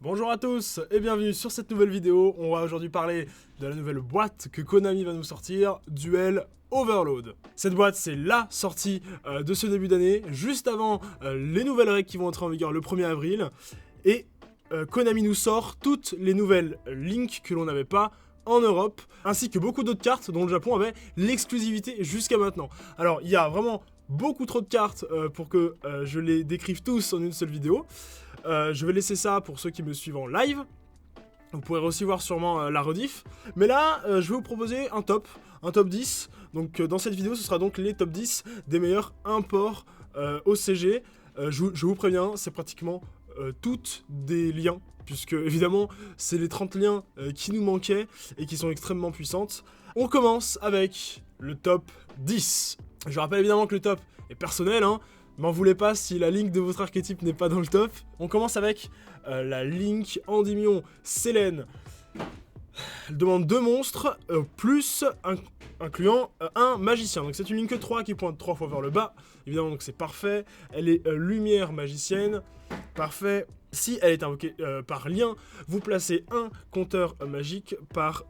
Bonjour à tous et bienvenue sur cette nouvelle vidéo. On va aujourd'hui parler de la nouvelle boîte que Konami va nous sortir, Duel Overload. Cette boîte, c'est la sortie de ce début d'année, juste avant les nouvelles règles qui vont entrer en vigueur le 1er avril. Et Konami nous sort toutes les nouvelles links que l'on n'avait pas en Europe, ainsi que beaucoup d'autres cartes dont le Japon avait l'exclusivité jusqu'à maintenant. Alors, il y a vraiment beaucoup trop de cartes pour que je les décrive tous en une seule vidéo. Je vais laisser ça pour ceux qui me suivent en live. Vous pourrez aussi voir sûrement la rediff. Mais là, je vais vous proposer un top 10. Donc dans cette vidéo, ce sera donc les top 10 des meilleurs imports OCG. Je vous préviens, c'est pratiquement toutes des liens. Puisque évidemment, c'est les 30 liens qui nous manquaient et qui sont extrêmement puissantes. On commence avec le top 10. Je rappelle évidemment que le top est personnel, hein. M'en voulez pas si la link de votre archétype n'est pas dans le top. On commence avec la link Endymion Selene. Elle demande 2 monstres, plus incluant un magicien. Donc c'est une ligne 3 qui pointe 3 fois vers le bas. Évidemment, donc c'est parfait. Elle est lumière magicienne. Parfait. Si elle est invoquée par lien, vous placez un compteur magique par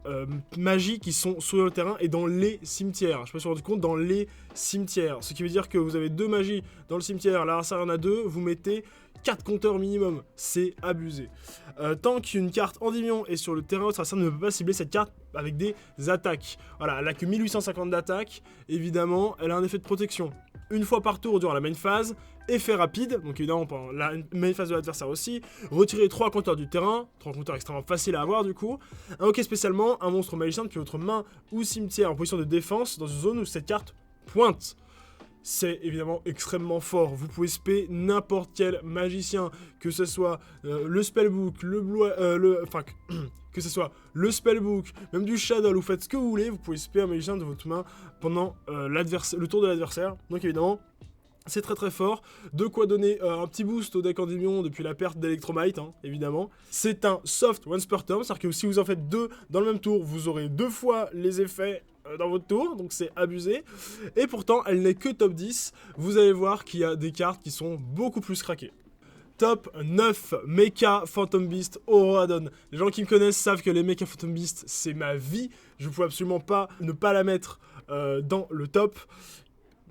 magie qui sont sur le terrain et dans les cimetières. Je me suis rendu compte, dans les cimetières. Ce qui veut dire que vous avez 2 magies dans le cimetière, là ça en a 2, vous mettez 4 compteurs minimum. C'est abusé. Tant qu'une carte Endymion est sur le terrain, votre adversaire ne peut pas cibler cette carte avec des attaques. Voilà, elle a que 1850 d'attaque. Évidemment, elle a un effet de protection. Une fois par tour durant la main phase, effet rapide, donc évidemment pendant la main phase de l'adversaire aussi, retirer 3 compteurs du terrain, 3 compteurs extrêmement faciles à avoir du coup, invoquer spécialement un monstre magicien depuis votre main ou cimetière en position de défense dans une zone où cette carte pointe. C'est évidemment extrêmement fort, vous pouvez spé n'importe quel magicien, que ce soit le spellbook, que ce soit le spellbook, même du shadow, vous faites ce que vous voulez, vous pouvez spé un magicien de votre main pendant le tour de l'adversaire, donc évidemment c'est très très fort, de quoi donner un petit boost au deck Endymion depuis la perte d'Electromite, hein, évidemment. C'est un soft once per turn, c'est-à-dire que si vous en faites 2 dans le même tour, vous aurez 2 fois les effets dans votre tour, donc c'est abusé. Et pourtant, elle n'est que top 10, vous allez voir qu'il y a des cartes qui sont beaucoup plus craquées. Top 9, Mecha Phantom Beast Auroradon. Les gens qui me connaissent savent que les Mecha Phantom Beast, c'est ma vie. Je ne pouvais absolument pas ne pas la mettre dans le top,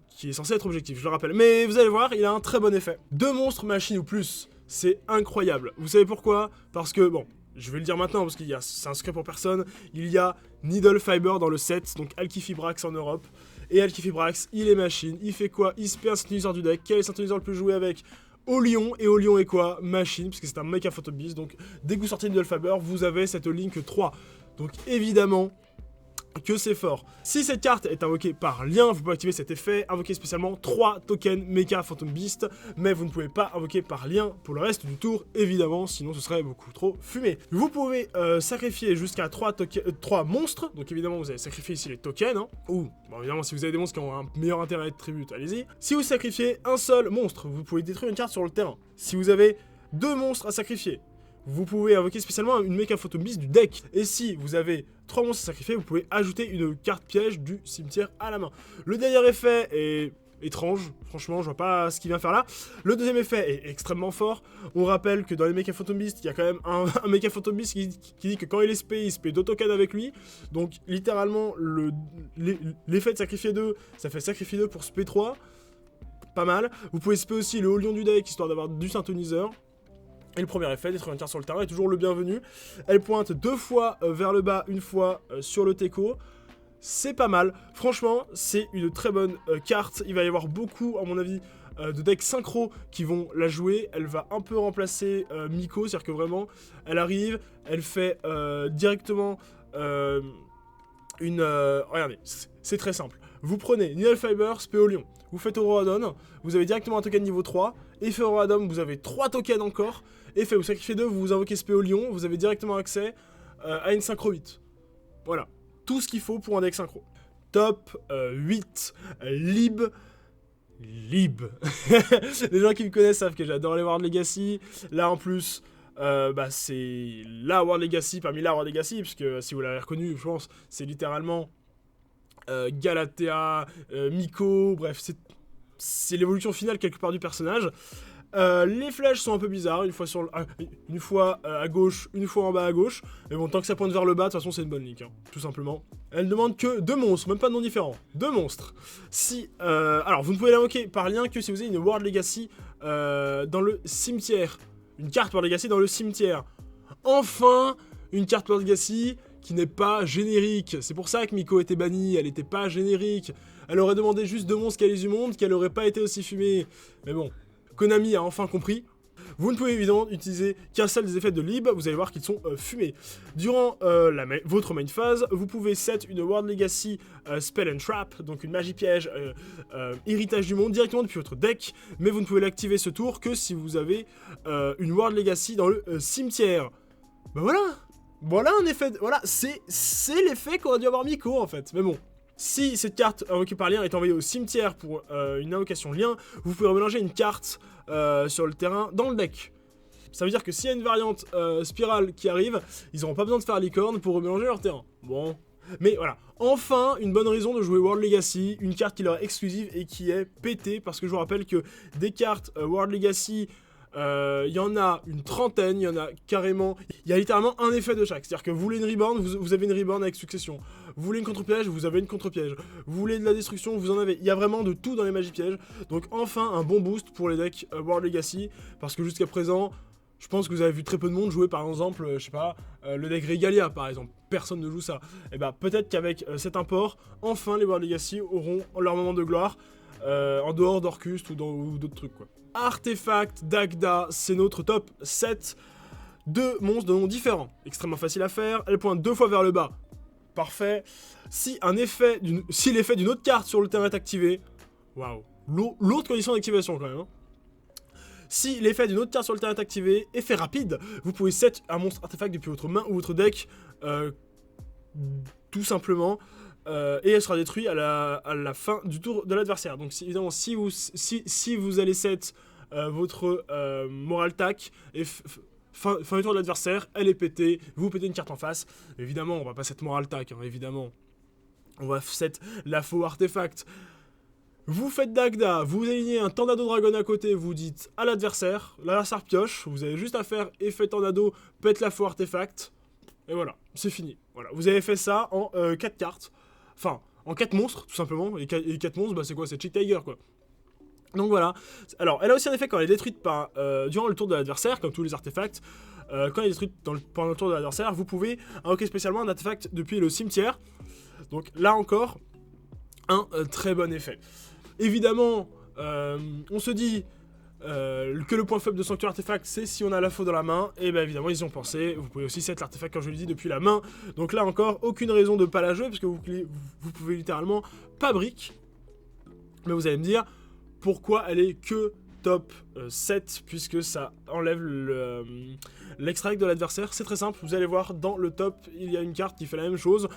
qui est censé être objectif, je le rappelle. Mais vous allez voir, il a un très bon effet. 2 monstres machines ou plus, c'est incroyable. Vous savez pourquoi? Parce que, bon, je vais le dire maintenant, parce qu'il y a, c'est un secret pour personne, il y a Needle Fiber dans le set, donc Alkifibrax en Europe. Et Alkifibrax, il est machine, il fait quoi? Il se perd un synthétiseur du deck. Quel est le synthétiseur le plus joué avec Olion, et Olion est quoi? Machine, puisque c'est un Mecha Phantom Beast. Donc dès que vous sortez Needle Fiber, vous avez cette Link 3. Donc évidemment que c'est fort. Si cette carte est invoquée par lien, vous pouvez activer cet effet, invoquer spécialement 3 tokens Mecha Phantom Beast, mais vous ne pouvez pas invoquer par lien pour le reste du tour, évidemment, sinon ce serait beaucoup trop fumé. Vous pouvez sacrifier jusqu'à 3 monstres, donc évidemment vous allez sacrifier ici les tokens, hein, ou, bon évidemment si vous avez des monstres qui ont un meilleur intérêt à être tribute, allez-y. Si vous sacrifiez un seul monstre, vous pouvez détruire une carte sur le terrain. Si vous avez 2 monstres à sacrifier, vous pouvez invoquer spécialement une Mecha Phantom Beast du deck. Et si vous avez 3 monstres à sacrifier, vous pouvez ajouter une carte piège du cimetière à la main. Le dernier effet est étrange, franchement, je vois pas ce qu'il vient faire là. Le deuxième effet est extrêmement fort. On rappelle que dans les Mecha Phantom Beast, il y a quand même un Mecha Phantom Beast qui dit que quand il spé 2 tokens avec lui. Donc littéralement, l'effet de sacrifier 2, ça fait sacrifier 2 pour spé 3. Pas mal. Vous pouvez spé aussi le haut lion du deck, histoire d'avoir du synthoniseur. Et le premier effet, détruire une carte sur le terrain, est toujours le bienvenu. Elle pointe 2 fois vers le bas, une fois sur le Teco. C'est pas mal. Franchement, c'est une très bonne carte. Il va y avoir beaucoup, à mon avis, de decks synchro qui vont la jouer. Elle va un peu remplacer Miko, c'est-à-dire que vraiment, elle arrive, elle fait directement regardez, c'est très simple. Vous prenez Needle Fiber, Spéolion. Vous faites Auroradon, vous avez directement un token niveau 3. Effet Auroradon, vous avez 3 tokens encore. Effet, vous sacrifiez 2, vous invoquez Spéolion, vous avez directement accès à une synchro 8. Voilà, tout ce qu'il faut pour un deck synchro. Top 8, Lib. Les gens qui me connaissent savent que j'adore les World Legacy. Là en plus, c'est la World Legacy parmi la World Legacy, puisque si vous l'avez reconnu, je pense, c'est littéralement Galatea, Miko, bref, c'est l'évolution finale quelque part du personnage. Les flèches sont un peu bizarres, une fois à gauche, une fois en bas à gauche. Mais bon, tant que ça pointe vers le bas, de toute façon c'est une bonne ligne, hein, tout simplement. Elle demande que 2 monstres, même pas de noms différents. 2 monstres. Alors, vous ne pouvez l'invoquer par lien que si vous avez une World Legacy dans le cimetière. Une carte World Legacy dans le cimetière. Enfin, une carte World Legacy qui n'est pas générique. C'est pour ça que Miko était bannie, elle n'était pas générique. Elle aurait demandé juste 2 monstres qu'elle du monde, qu'elle aurait pas été aussi fumée. Mais bon, Konami a enfin compris. Vous ne pouvez évidemment utiliser qu'un seul des effets de Lib, vous allez voir qu'ils sont fumés. Durant votre main phase, vous pouvez set une World Legacy Spell and Trap, donc une magie piège, héritage du monde, directement depuis votre deck, mais vous ne pouvez l'activer ce tour que si vous avez une World Legacy dans le cimetière. Ben voilà un effet, voilà, c'est l'effet qu'aurait dû avoir Miko en fait, mais bon. Si cette carte invoquée par lien est envoyée au cimetière pour une invocation lien, vous pouvez remélanger une carte sur le terrain dans le deck. Ça veut dire que s'il y a une variante spirale qui arrive, ils n'auront pas besoin de faire licorne pour remélanger leur terrain. Bon. Mais voilà, enfin une bonne raison de jouer World Legacy, une carte qui leur est exclusive et qui est pétée, parce que je vous rappelle que des cartes World Legacy, il y en a une trentaine, il y en a carrément... Il y a littéralement un effet de chaque. C'est-à-dire que vous voulez une reborn, vous avez une reborn avec succession. Vous voulez une contre-piège, vous avez une contre-piège. Vous voulez de la destruction, vous en avez. Il y a vraiment de tout dans les magies pièges. Donc enfin un bon boost pour les decks World Legacy. Parce que jusqu'à présent, je pense que vous avez vu très peu de monde jouer par exemple, je sais pas, le deck Regalia par exemple. Personne ne joue ça. Et bah peut-être qu'avec cet import, enfin les World Legacy auront leur moment de gloire. En dehors d'Orcust ou d'autres trucs quoi. Artefact Dagda, c'est notre top 7 de monstres de noms différents. Extrêmement facile à faire, elle pointe 2 fois vers le bas. Parfait. Si l'effet d'une autre carte sur le terrain est activé, waouh, lourde condition d'activation quand même. Hein. Si l'effet d'une autre carte sur le terrain est activé, effet rapide, vous pouvez set un monstre artefact depuis votre main ou votre deck, tout simplement. Et elle sera détruite à la fin du tour de l'adversaire. Donc évidemment, si vous allez set votre Moral Tac et fin du tour de l'adversaire, elle est pétée, vous pétez une carte en face. Évidemment, on va pas set Moral Tac, hein, évidemment. On va set la faux artefact. Vous faites Dagda, vous alignez un Tornado Dragon à côté, vous dites à l'adversaire pioche, vous avez juste à faire effet Tornado, pète la faux artefact, et voilà, c'est fini. Voilà, vous avez fait ça en 4 cartes. Enfin, en 4 monstres, tout simplement. Et 4 monstres, bah c'est quoi? C'est Chick Tiger, quoi. Donc voilà. Alors, elle a aussi un effet quand elle est détruite durant le tour de l'adversaire, comme tous les artefacts. Quand elle est détruite pendant le tour de l'adversaire, vous pouvez invoquer spécialement un artefact depuis le cimetière. Donc là encore, un très bon effet. Évidemment, on se dit... que le point faible de Sanctuary Artefact, c'est si on a la faux dans la main, et bien évidemment ils y ont pensé. Vous pouvez aussi set l'artefact, comme je l'ai dit, depuis la main. Donc là encore, aucune raison de ne pas la jouer, parce que vous pouvez littéralement pas brick. Mais vous allez me dire, pourquoi elle est que top 7, puisque ça enlève l'extract de l'adversaire. C'est très simple, vous allez voir, dans le top, il y a une carte qui fait la même chose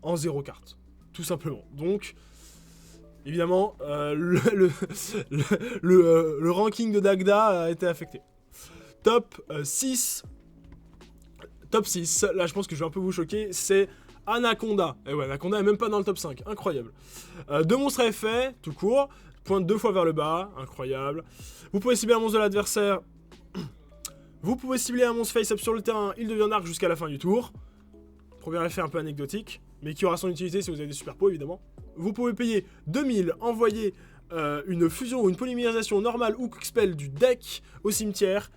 en 0 carte. Tout simplement. Donc... Évidemment, le ranking de Dagda a été affecté. Top 6. Top 6, là je pense que je vais un peu vous choquer, c'est Anaconda. Et ouais, Anaconda est même pas dans le top 5, incroyable. 2 monstres à effet, tout court, pointe 2 fois vers le bas, incroyable. Vous pouvez cibler un monstre de l'adversaire. Vous pouvez cibler un monstre face-up sur le terrain, il devient arc jusqu'à la fin du tour. Premier effet un peu anecdotique, mais qui aura son utilité si vous avez des super pots évidemment. Vous pouvez payer 2000, envoyer une fusion ou une polymérisation normale ou quick-spell du deck au cimetière.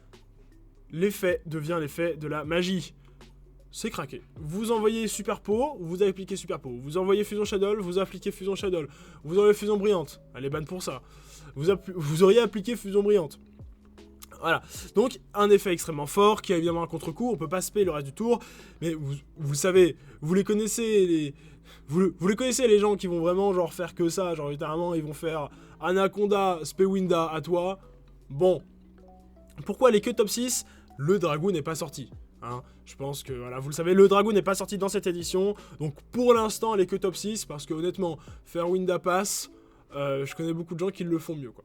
L'effet devient l'effet de la magie. C'est craqué. Vous envoyez super pot, vous appliquez super pot. Vous envoyez fusion shadow, vous appliquez fusion shadow. Vous envoyez fusion brillante, elle est bonne pour ça. Vous auriez appliqué fusion brillante. Voilà, donc un effet extrêmement fort qui a évidemment un contre-coup, on peut pas spé le reste du tour, mais vous savez, vous les connaissez, vous les connaissez les gens qui vont vraiment genre faire que ça, genre littéralement ils vont faire Anaconda, spé Winda à toi. Bon, pourquoi elle est que top 6? Le Dragoon n'est pas sorti. Hein, je pense que, voilà, vous le savez, le Dragoon n'est pas sorti dans cette édition, donc pour l'instant elle est que top 6, parce que honnêtement, faire Winda pass, je connais beaucoup de gens qui le font mieux quoi.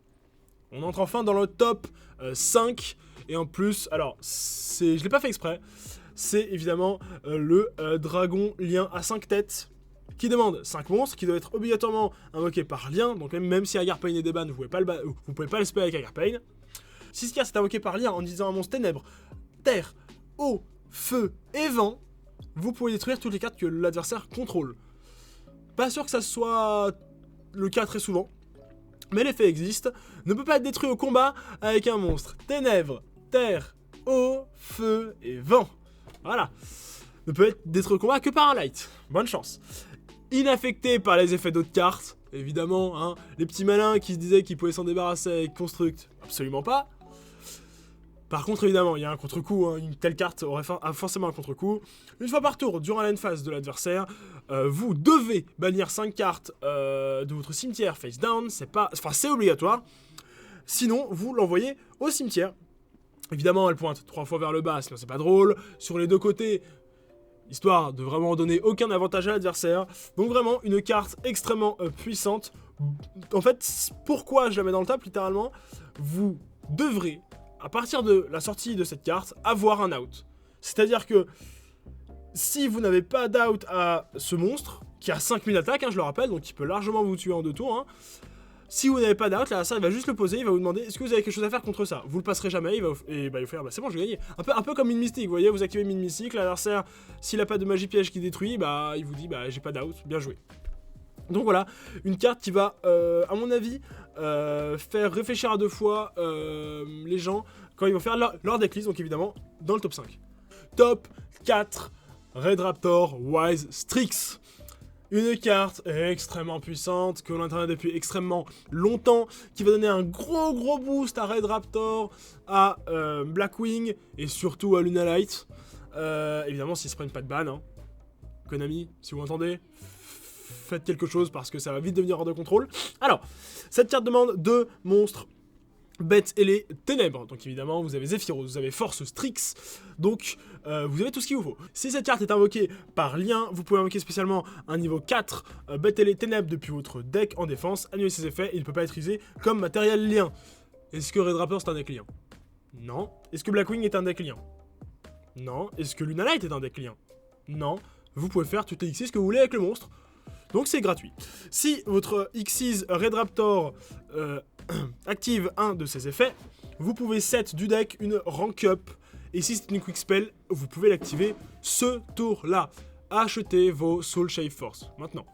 On entre enfin dans le top 5, et en plus, alors, je l'ai pas fait exprès, c'est évidemment le dragon lien à 5 têtes, qui demande 5 monstres, qui doit être obligatoirement invoqué par lien, donc même si Agarpain est déban, vous pouvez pas le spell avec Agarpain. Si cette carte est invoquée par lien en utilisant un monstre ténèbres, terre, eau, feu et vent, vous pouvez détruire toutes les cartes que l'adversaire contrôle. Pas sûr que ça soit le cas très souvent, mais l'effet existe. Ne peut pas être détruit au combat avec un monstre ténèbres, terre, eau, feu et vent. Voilà. Ne peut être détruit au combat que par un light. Bonne chance. Inaffecté par les effets d'autres cartes, évidemment, hein. Les petits malins qui se disaient qu'ils pouvaient s'en débarrasser avec Construct, absolument pas. Par contre, évidemment, il y a un contre-coup, hein. Une telle carte a forcément un contre-coup. Une fois par tour, durant la phase de l'adversaire, vous devez bannir 5 cartes de votre cimetière face down, c'est obligatoire. Sinon, vous l'envoyez au cimetière. Évidemment, elle pointe 3 fois vers le bas, sinon c'est pas drôle. Sur les deux côtés, histoire de vraiment donner aucun avantage à l'adversaire. Donc vraiment, une carte extrêmement puissante. En fait, pourquoi je la mets dans le top, littéralement, vous devrez, à partir de la sortie de cette carte, avoir un out. C'est-à-dire que si vous n'avez pas d'out à ce monstre, qui a 5000 attaques, hein, je le rappelle, donc il peut largement vous tuer en 2 tours, hein. Si vous n'avez pas d'out, là, ça, il va juste le poser, il va vous demander est-ce que vous avez quelque chose à faire contre ça. Vous le passerez jamais, il va vous faire bah c'est bon, je vais gagner. Un peu comme une mystique, vous voyez, vous activez une mystique, l'adversaire, s'il a pas de magie piège qui détruit, bah il vous dit bah j'ai pas d'out, bien joué. Donc voilà, une carte qui va, à mon avis, faire réfléchir à 2 fois les gens quand ils vont faire leur decklist, donc évidemment, dans le top 5. Top 4, Red Raptor Wise Strix. Une carte extrêmement puissante, que l'on entraîne depuis extrêmement longtemps, qui va donner un gros boost à Red Raptor, à Blackwing, et surtout à Lunalight. Évidemment, s'ils se prennent pas de ban, hein. Konami, si vous m'entendez, faites quelque chose parce que ça va vite devenir hors de contrôle. Alors, cette carte demande 2 monstres bêtes et les ténèbres. Donc évidemment, vous avez Zephyros, vous avez Force Strix, donc vous avez tout ce qu'il vous faut. Si cette carte est invoquée par lien, vous pouvez invoquer spécialement un niveau 4 bêtes et les ténèbres depuis votre deck en défense, annuler ses effets, et il ne peut pas être utilisé comme matériel lien. Est-ce que Red Raptor c'est un deck lien? Non. Est-ce que Blackwing est un deck lien? Non. Est-ce que Lunalight est un deck lien? Non. Vous pouvez faire toutes les X6 que vous voulez avec le monstre. Donc c'est gratuit. Si votre X6 Red Raptor active un de ses effets, vous pouvez set du deck une rank up. Et si c'est une quick spell, vous pouvez l'activer ce tour-là. Achetez vos Soul Shave Force maintenant.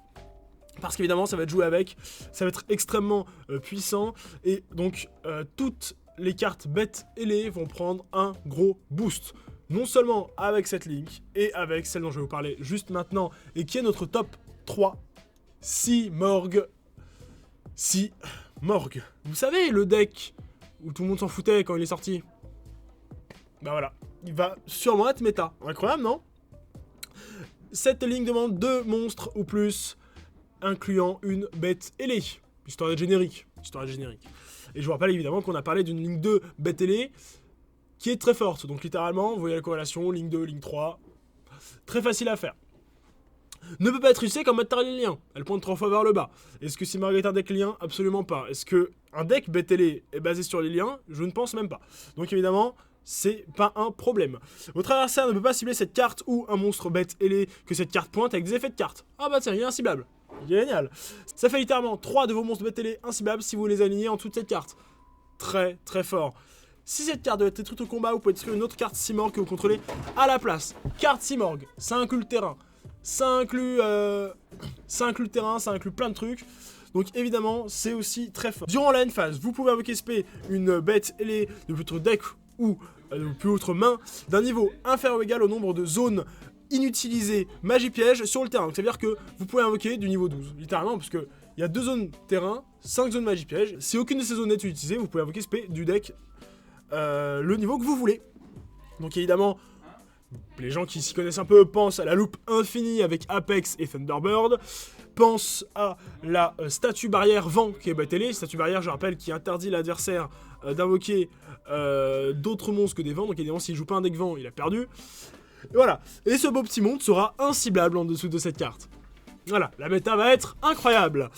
Parce qu'évidemment, ça va être joué avec, ça va être extrêmement puissant. Et donc, toutes les cartes bêtes ailées vont prendre un gros boost. Non seulement avec cette link, et avec celle dont je vais vous parler juste maintenant, et qui est notre top 3, Simorgh. Simorgh. Vous savez, le deck où tout le monde s'en foutait quand il est sorti. Bah voilà, il va sûrement être méta. Incroyable, non? Cette ligne demande 2 monstres ou plus, incluant une bête ailée. Histoire d'être générique. Et je vous rappelle évidemment qu'on a parlé d'une ligne 2 bête ailée qui est très forte. Donc littéralement, vous voyez la corrélation, ligne 2, ligne 3. Très facile à faire. Ne peut pas être utilisée comme matériel lien. Elle pointe 3 fois vers le bas. Est-ce que Simorgh est un deck lien? Absolument pas. Est-ce que un deck bête ailée est basé sur les liens? Je ne pense même pas. Donc évidemment, c'est pas un problème. Votre adversaire ne peut pas cibler cette carte ou un monstre bête ailé que cette carte pointe avec des effets de carte. Ah bah tiens, il est inciblable. Génial. Ça fait littéralement 3 de vos monstres bête ailés incibables si vous les alignez en toute cette carte. Très très fort. Si cette carte doit être détruite au combat, vous pouvez détruire une autre carte Simorgh que vous contrôlez à la place. Carte Simorgh, ça inclut le terrain. Ça inclut le terrain, ça inclut plein de trucs. Donc évidemment, c'est aussi très fort. Durant la end phase, vous pouvez invoquer SP une bête ailée de votre deck ou depuis votre main d'un niveau inférieur ou égal au nombre de zones inutilisées magie piège sur le terrain. Donc ça veut dire que vous pouvez invoquer du niveau 12, littéralement, parce que il y a 2 zones terrain, 5 zones magie piège. Si aucune de ces zones est utilisée, vous pouvez invoquer SP du deck le niveau que vous voulez. Donc évidemment, les gens qui s'y connaissent un peu pensent à la loupe infinie avec Apex et Thunderbird, pensent à la statue barrière vent qui est battelée, statue barrière, je rappelle, qui interdit l'adversaire d'invoquer d'autres monstres que des vents, donc évidemment s'il joue pas un deck vent, il a perdu. Et voilà, et ce beau petit monstre sera inciblable en dessous de cette carte. Voilà, la méta va être incroyable.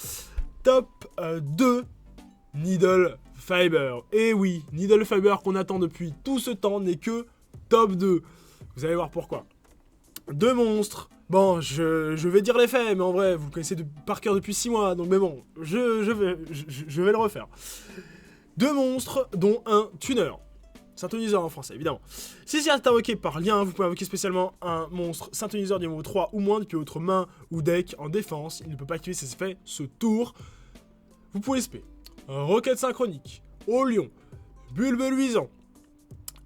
Top 2, Needle Fiber. Et oui, Needle Fiber qu'on attend depuis tout ce temps n'est que top 2. Vous allez voir pourquoi. 2 monstres. Bon, je vais dire les faits, mais en vrai, vous le connaissez par cœur depuis 6 mois, donc mais bon, je vais le refaire. 2 monstres, dont un tuner. Synthoniseur en français, évidemment. Si c'est invoqué par lien, vous pouvez invoquer spécialement un monstre synthoniseur du niveau 3 ou moins depuis votre main ou deck en défense. Il ne peut pas activer ses effets ce tour. Vous pouvez SP. Roquette synchronique, au lion, bulbe luisant,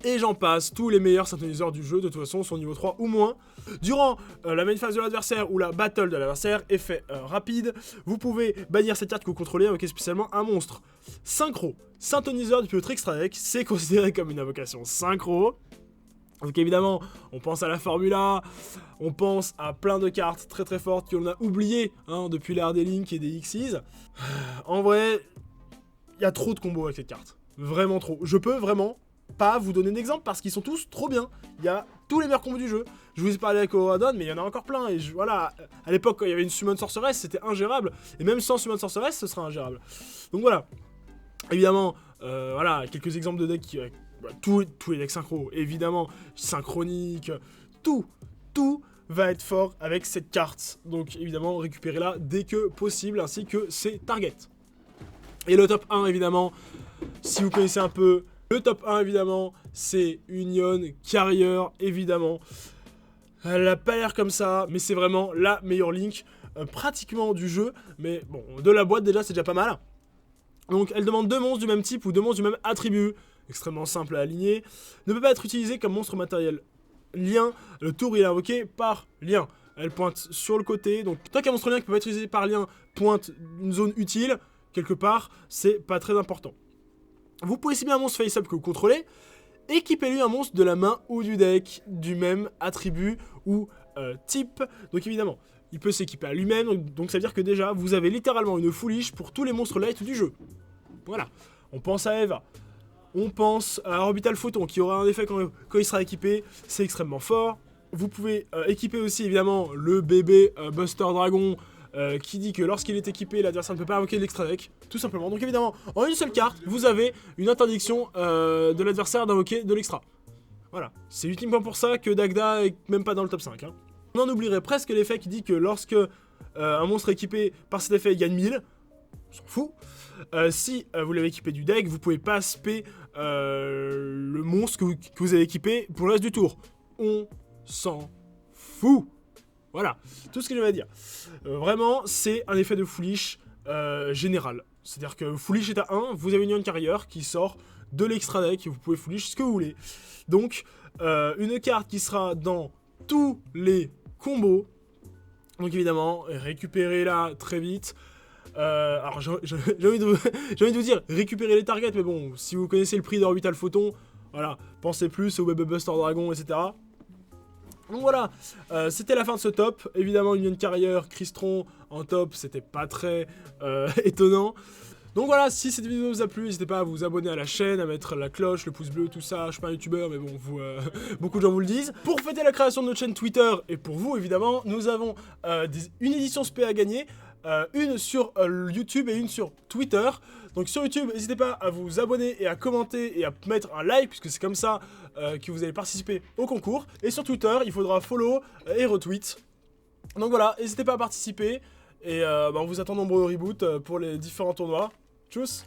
et j'en passe, tous les meilleurs synthoniseurs du jeu, de toute façon, sont niveau 3 ou moins. Durant la main phase de l'adversaire ou la battle de l'adversaire, effet rapide, vous pouvez bannir cette carte que vous contrôlez, invoquer spécialement un monstre. Synchro, synthoniseur depuis votre extra deck, c'est considéré comme une invocation synchro. Donc évidemment, on pense à la Formula, on pense à plein de cartes très très fortes qu'on a oubliées depuis l'ère des Link et des Xyz. En vrai, il y a trop de combos avec cette carte. Vraiment trop. Je peux vraiment pas vous donner d'exemple parce qu'ils sont tous trop bien. Il y a tous les meilleurs combos du jeu. Je vous ai parlé avec Oradon, mais il y en a encore plein. Et voilà, à l'époque, quand il y avait une Summon Sorceress, c'était ingérable. Et même sans Summon Sorceress, ce sera ingérable. Donc voilà. Évidemment, voilà, quelques exemples de decks qui... tous les decks synchro, évidemment, synchronique, tout va être fort avec cette carte. Donc évidemment, récupérez-la dès que possible, ainsi que ses targets. Et le top 1, évidemment, si vous connaissez un peu, le top 1, évidemment, c'est Union Carrier, évidemment. Elle n'a pas l'air comme ça, mais c'est vraiment la meilleure Link, pratiquement du jeu. Mais bon, de la boîte, déjà, c'est déjà pas mal. Donc, elle demande 2 monstres du même type ou 2 monstres du même attribut. Extrêmement simple à aligner. Ne peut pas être utilisée comme monstre matériel. Lien, le tour il est invoqué par lien. Elle pointe sur le côté. Donc, tant qu'un monstre lien qui peut pas être utilisé par lien pointe une zone utile, quelque part, c'est pas très important. Vous pouvez cibler un monstre face-up que vous contrôlez. Équipez-lui un monstre de la main ou du deck du même attribut ou type. Donc évidemment, il peut s'équiper à lui-même. Donc ça veut dire que déjà, vous avez littéralement une foolish pour tous les monstres light du jeu. Voilà. On pense à Eva. On pense à Orbital Photon qui aura un effet quand il sera équipé. C'est extrêmement fort. Vous pouvez équiper aussi évidemment le bébé Buster Dragon qui dit que lorsqu'il est équipé, l'adversaire ne peut pas invoquer de l'extra deck. Tout simplement. Donc évidemment, en une seule carte, vous avez une interdiction de l'adversaire d'invoquer de l'extra. Voilà. C'est uniquement pour ça que Dagda est même pas dans le top 5. Hein. On en oublierait presque l'effet qui dit que lorsque un monstre équipé par cet effet gagne 1000. On s'en fout. Si vous l'avez équipé du deck, vous pouvez pas spé le monstre que vous avez équipé pour le reste du tour. On s'en fout. Voilà, tout ce que j'avais à dire. Vraiment, c'est un effet de foolish général. C'est-à-dire que foolish est à 1, vous avez une Union Carrier qui sort de l'extra deck et vous pouvez foolish ce que vous voulez. Donc, une carte qui sera dans tous les combos. Donc évidemment, récupérez-la très vite. Alors j'ai envie de vous dire récupérer les targets, mais bon, si vous connaissez le prix d'Orbital Photon, voilà, pensez plus au Baby Buster Dragon, etc. Donc voilà, c'était la fin de ce top. Évidemment, Union Carrier, Crystron en top, c'était pas très étonnant. Donc voilà, si cette vidéo vous a plu, n'hésitez pas à vous abonner à la chaîne, à mettre la cloche, le pouce bleu, tout ça. Je suis pas un youtubeur, mais bon, beaucoup de gens vous le disent. Pour fêter la création de notre chaîne Twitter, et pour vous évidemment, nous avons une édition spé à gagner. Une sur YouTube et une sur Twitter. Donc sur YouTube, n'hésitez pas à vous abonner et à commenter et à mettre un like, puisque c'est comme ça que vous allez participer au concours. Et sur Twitter, il faudra follow et retweet. Donc voilà, n'hésitez pas à participer. Et on vous attend nombreux au reboot pour les différents tournois. Tchuss!